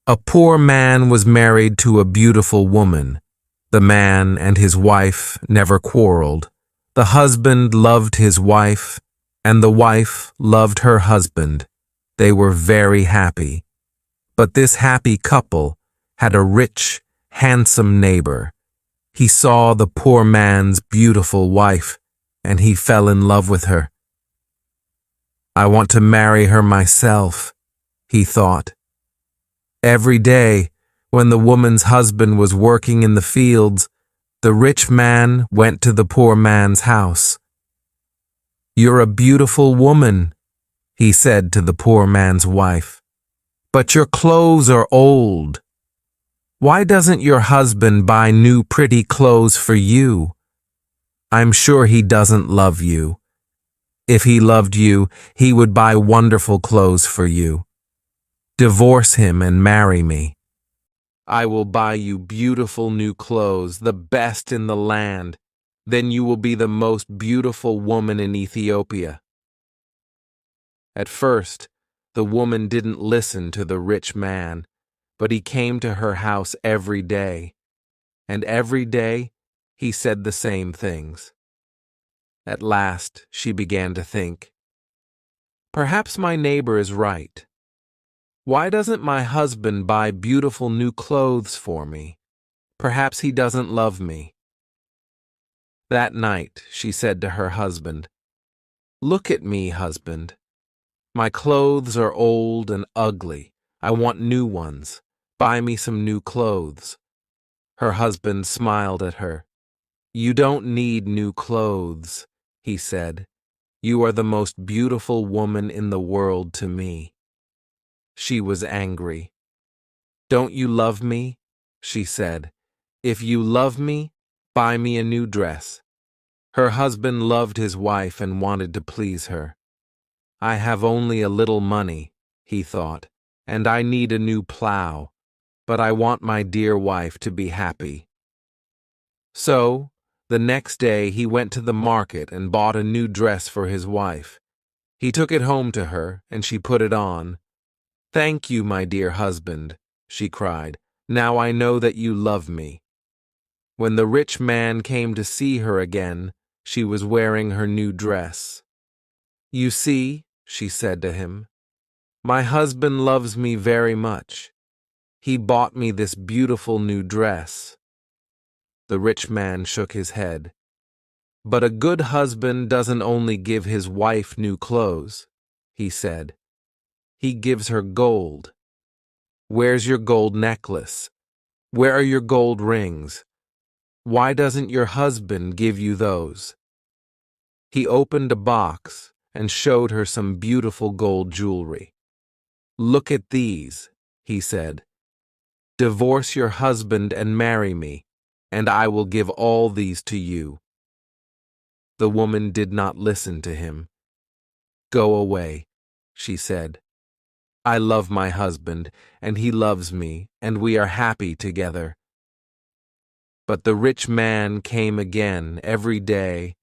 A poor man was married to a beautiful woman. The man and his wife never quarreled. The husband loved his wife, and the wife loved her husband. They were very happy. But this happy couple had a rich, handsome neighbor. He saw the poor man's beautiful wife, and he fell in love with her. "I want to marry her myself," he thought. Every day, when the woman's husband was working in the fields, the rich man went to the poor man's house. "You're a beautiful woman," he said to the poor man's wife, "but your clothes are old. Why doesn't your husband buy new pretty clothes for you? I'm sure he doesn't love you. If he loved you, he would buy wonderful clothes for you. Divorce him and marry me. I will buy you beautiful new clothes, the best in the land. Then you will be the most beautiful woman in Ethiopia." At first, the woman didn't listen to the rich man, but he came to her house every day, and every day he said the same things. At last, she began to think, "Perhaps my neighbor is right. Why doesn't my husband buy beautiful new clothes for me? Perhaps he doesn't love me." That night, she said to her husband, "Look at me, husband. My clothes are old and ugly. I want new ones. Buy me some new clothes." Her husband smiled at her. "You don't need new clothes," he said. "You are the most beautiful woman in the world to me." She was angry. "Don't you love me?" she said. "If you love me, buy me a new dress." Her husband loved his wife and wanted to please her. "I have only a little money," he thought, "and I need a new plow, but I want my dear wife to be happy." So, the next day he went to the market and bought a new dress for his wife. He took it home to her, and she put it on. "Thank you, my dear husband," she cried. "Now I know that you love me." When the rich man came to see her again, she was wearing her new dress. "You see," she said to him, "my husband loves me very much. He bought me this beautiful new dress." The rich man shook his head. "But a good husband doesn't only give his wife new clothes," he said. "He gives her gold. Where's your gold necklace? Where are your gold rings? Why doesn't your husband give you those?" He opened a box and showed her some beautiful gold jewelry. "Look at these," he said. "Divorce your husband and marry me, and I will give all these to you." The woman did not listen to him. "Go away," she said. "I love my husband, and he loves me, and we are happy together." But the rich man came again every day,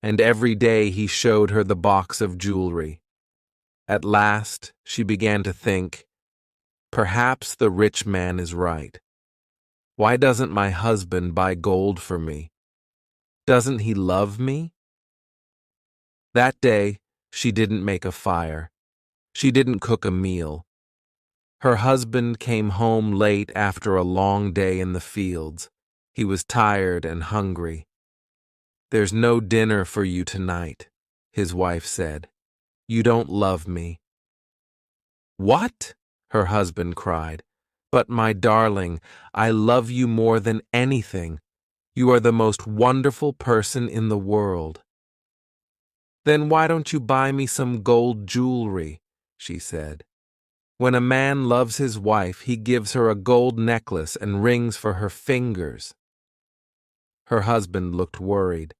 and every day he showed her the box of jewelry. At last, she began to think, "Perhaps the rich man is right. Why doesn't my husband buy gold for me? Doesn't he love me?" That day, she didn't make a fire. She didn't cook a meal. Her husband came home late after a long day in the fields. He was tired and hungry. "There's no dinner for you tonight," his wife said. "You don't love me." "What?" her husband cried. "But my darling, I love you more than anything. You are the most wonderful person in the world." "Then why don't you buy me some gold jewelry?" she said. "When a man loves his wife, he gives her a gold necklace and rings for her fingers." Her husband looked worried.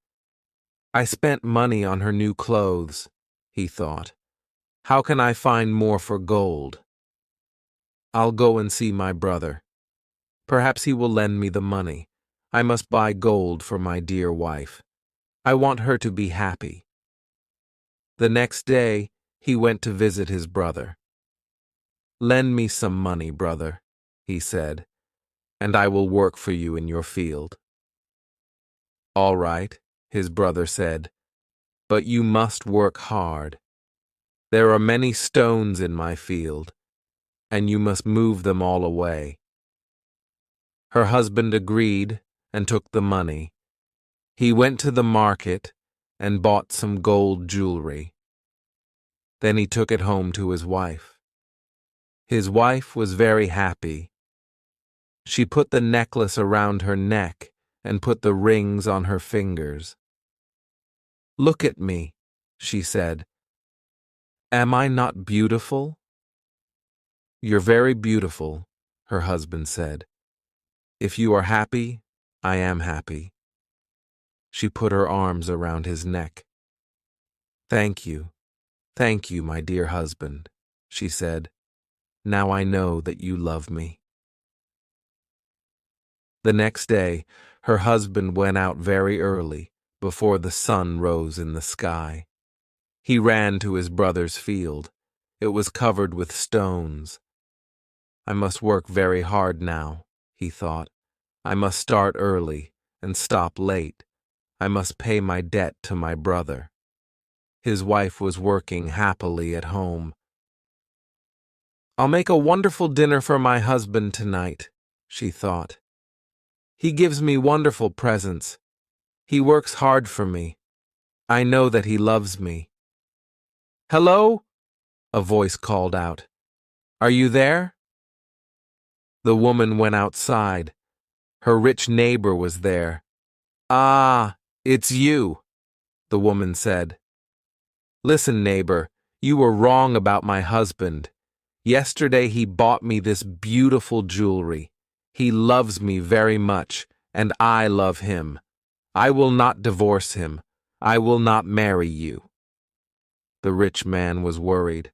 "I spent money on her new clothes," he thought. "How can I find more for gold? I'll go and see my brother. Perhaps he will lend me the money. I must buy gold for my dear wife. I want her to be happy." The next day, he went to visit his brother. "Lend me some money, brother," he said, "and I will work for you in your field." "All right," his brother said, "but you must work hard. There are many stones in my field, and you must move them all away." Her husband agreed and took the money. He went to the market and bought some gold jewelry. Then he took it home to his wife. His wife was very happy. She put the necklace around her neck and put the rings on her fingers. "Look at me," she said. "Am I not beautiful?" "You're very beautiful," her husband said. "If you are happy, I am happy." She put her arms around his neck. Thank you, my dear husband," she said. "Now I know that you love me." The next day, her husband went out very early, before the sun rose in the sky. He ran to his brother's field. It was covered with stones. "I must work very hard now," he thought. "I must start early and stop late. I must pay my debt to my brother." His wife was working happily at home. "I'll make a wonderful dinner for my husband tonight," she thought. "He gives me wonderful presents. He works hard for me. I know that he loves me." "Hello?" a voice called out. "Are you there?" The woman went outside. Her rich neighbor was there. "Ah, it's you," the woman said. "Listen, neighbor, you were wrong about my husband. Yesterday he bought me this beautiful jewelry. He loves me very much, and I love him. I will not divorce him. I will not marry you." The rich man was worried.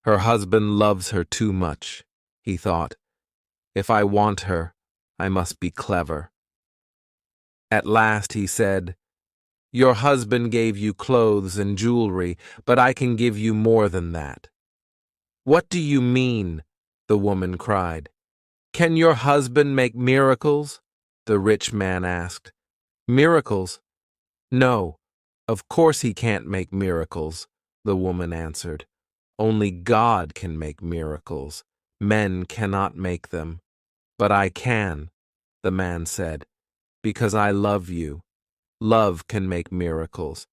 Her husband loves her too much, he thought. If I want her, I must be clever. At last he said, "Your husband gave you clothes and jewelry, but I can give you more than that." "What do you mean?" the woman cried. "Can your husband make miracles?" the rich man asked. "Miracles? No, of course he can't make miracles," the woman answered. "Only God can make miracles. Men cannot make them. But I can," the man said, "because I love you. Love can make miracles.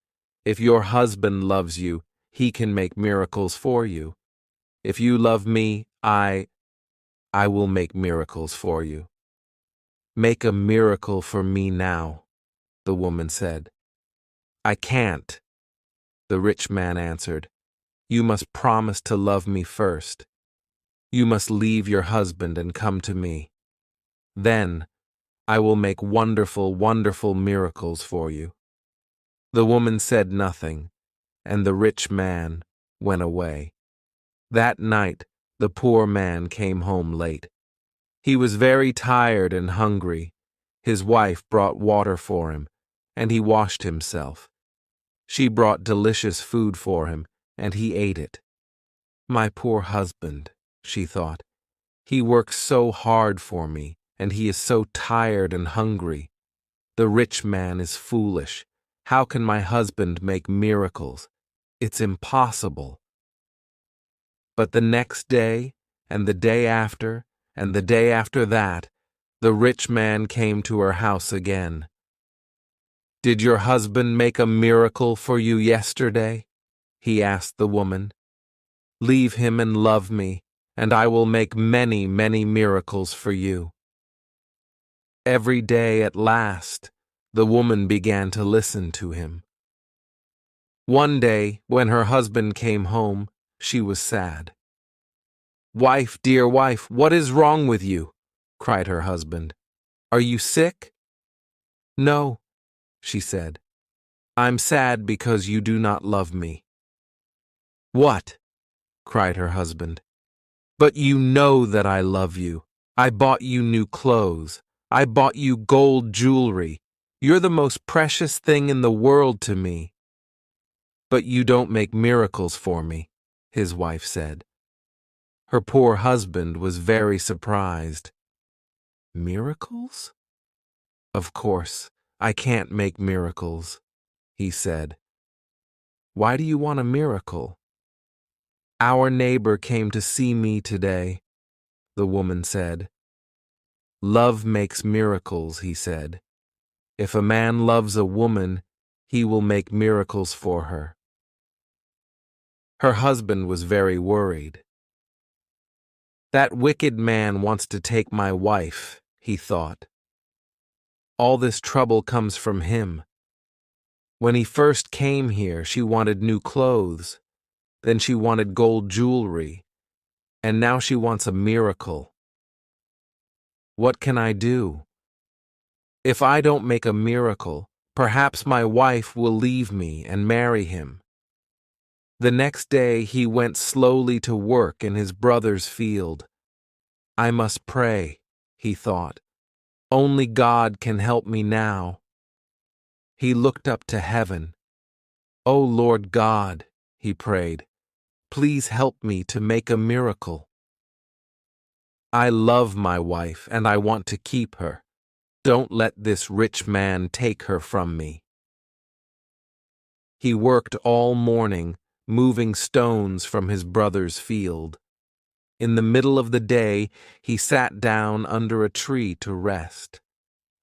If your husband loves you, he can make miracles for you. If you love me, I will make miracles for you." "Make a miracle for me now," the woman said. "I can't," the rich man answered. "You must promise to love me first. You must leave your husband and come to me. Then I will make wonderful, wonderful miracles for you." The woman said nothing, and the rich man went away. That night, the poor man came home late. He was very tired and hungry. His wife brought water for him, and he washed himself. She brought delicious food for him, and he ate it. "My poor husband," she thought. "He works so hard for me, and he is so tired and hungry. The rich man is foolish. How can my husband make miracles? It's impossible." But the next day, and the day after, and the day after that, the rich man came to her house again. "Did your husband make a miracle for you yesterday?" he asked the woman. "Leave him and love me, and I will make many, many miracles for you." Every day at last, the woman began to listen to him. One day, when her husband came home, she was sad. "Wife, dear wife, what is wrong with you?" cried her husband. "Are you sick?" "No," she said. "I'm sad because you do not love me." "What?" cried her husband. "But you know that I love you. I bought you new clothes. I bought you gold jewelry. You're the most precious thing in the world to me." "But you don't make miracles for me," his wife said. Her poor husband was very surprised. Miracles? Of course, I can't make miracles, he said. Why do you want a miracle? Our neighbor came to see me today, the woman said. Love makes miracles, he said. If a man loves a woman, he will make miracles for her. Her husband was very worried. That wicked man wants to take my wife, he thought. All this trouble comes from him. When he first came here, she wanted new clothes. Then she wanted gold jewelry. And now she wants a miracle. What can I do? If I don't make a miracle, perhaps my wife will leave me and marry him. The next day he went slowly to work in his brother's field. I must pray, he thought. Only God can help me now. He looked up to heaven. O Lord God, he prayed, please help me to make a miracle. I love my wife and I want to keep her. Don't let this rich man take her from me. He worked all morning, moving stones from his brother's field. In the middle of the day, he sat down under a tree to rest.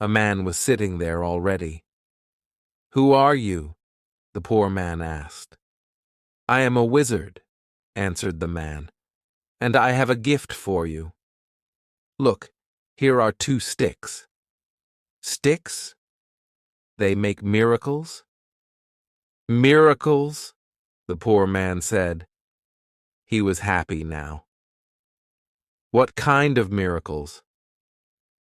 A man was sitting there already. Who are you? The poor man asked. I am a wizard, answered the man, and I have a gift for you. Look, here are 2 sticks. Sticks? They make miracles? Miracles, the poor man said. He was happy now. What kind of miracles?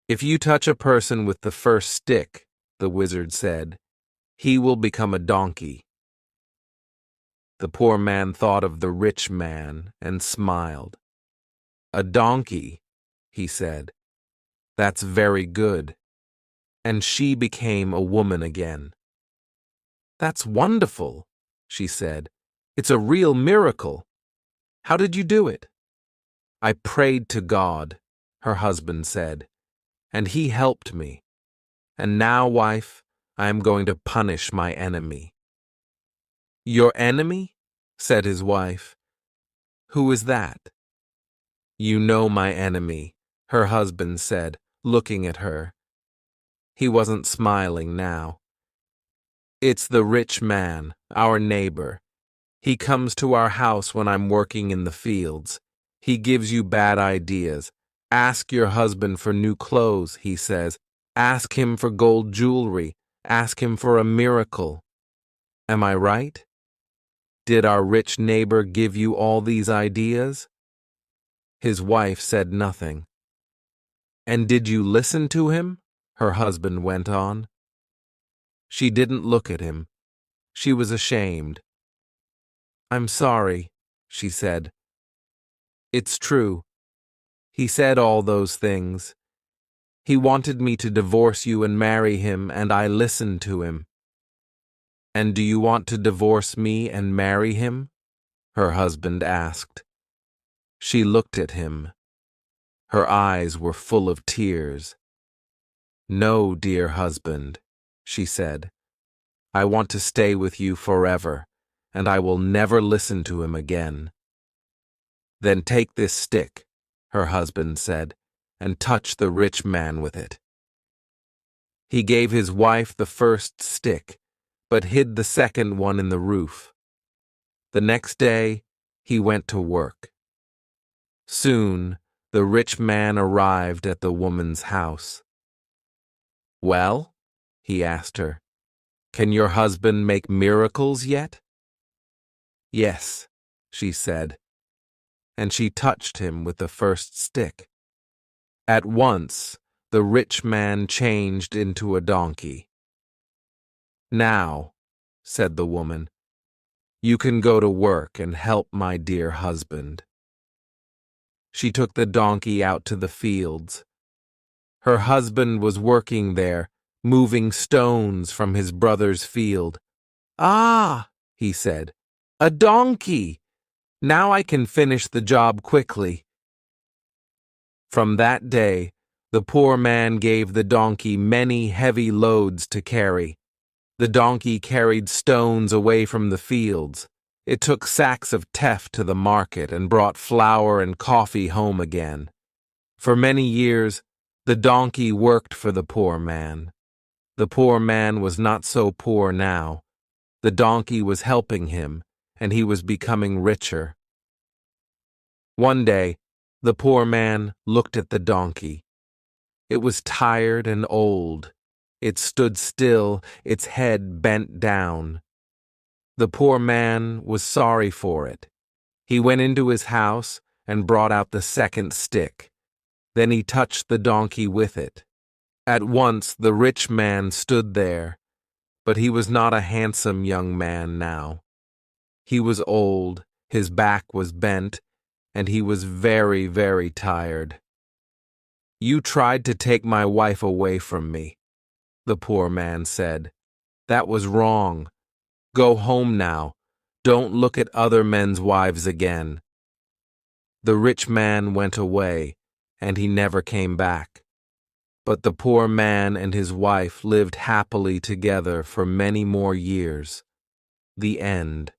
If you touch a person with the first stick, the wizard said, he will become a donkey. The poor man thought of the rich man and smiled. A donkey, he said. That's very good. And she became a woman again. That's wonderful, she said. It's a real miracle. How did you do it? I prayed to God, her husband said, and he helped me. And now, wife, I am going to punish my enemy. Your enemy? Said his wife. Who is that? You know my enemy, her husband said, looking at her. He wasn't smiling now. It's the rich man, our neighbor. He comes to our house when I'm working in the fields. He gives you bad ideas. Ask your husband for new clothes, he says. Ask him for gold jewelry. Ask him for a miracle. Am I right? Did our rich neighbor give you all these ideas? His wife said nothing. And did you listen to him? Her husband went on. She didn't look at him. She was ashamed. I'm sorry, she said. It's true. He said all those things. He wanted me to divorce you and marry him, and I listened to him. And do you want to divorce me and marry him? Her husband asked. She looked at him. Her eyes were full of tears. No, dear husband, she said. I want to stay with you forever, and I will never listen to him again. Then take this stick, her husband said, and touch the rich man with it. He gave his wife the first stick, but hid the second one in the roof. The next day, he went to work. Soon, the rich man arrived at the woman's house. Well, he asked her, can your husband make miracles yet? Yes, she said, and she touched him with the first stick. At once, the rich man changed into a donkey. Now, said the woman, you can go to work and help my dear husband. She took the donkey out to the fields. Her husband was working there, moving stones from his brother's field. Ah, he said, a donkey! Now I can finish the job quickly." From that day, the poor man gave the donkey many heavy loads to carry. The donkey carried stones away from the fields. It took sacks of teff to the market and brought flour and coffee home again. For many years, the donkey worked for the poor man. The poor man was not so poor now. The donkey was helping him, and he was becoming richer. One day, the poor man looked at the donkey. It was tired and old. It stood still, its head bent down. The poor man was sorry for it. He went into his house and brought out the second stick. Then he touched the donkey with it. At once the rich man stood there, but he was not a handsome young man now. He was old, his back was bent, and he was very, very tired. "You tried to take my wife away from me," the poor man said. "That was wrong. Go home now. Don't look at other men's wives again." The rich man went away, and he never came back. But the poor man and his wife lived happily together for many more years. The end.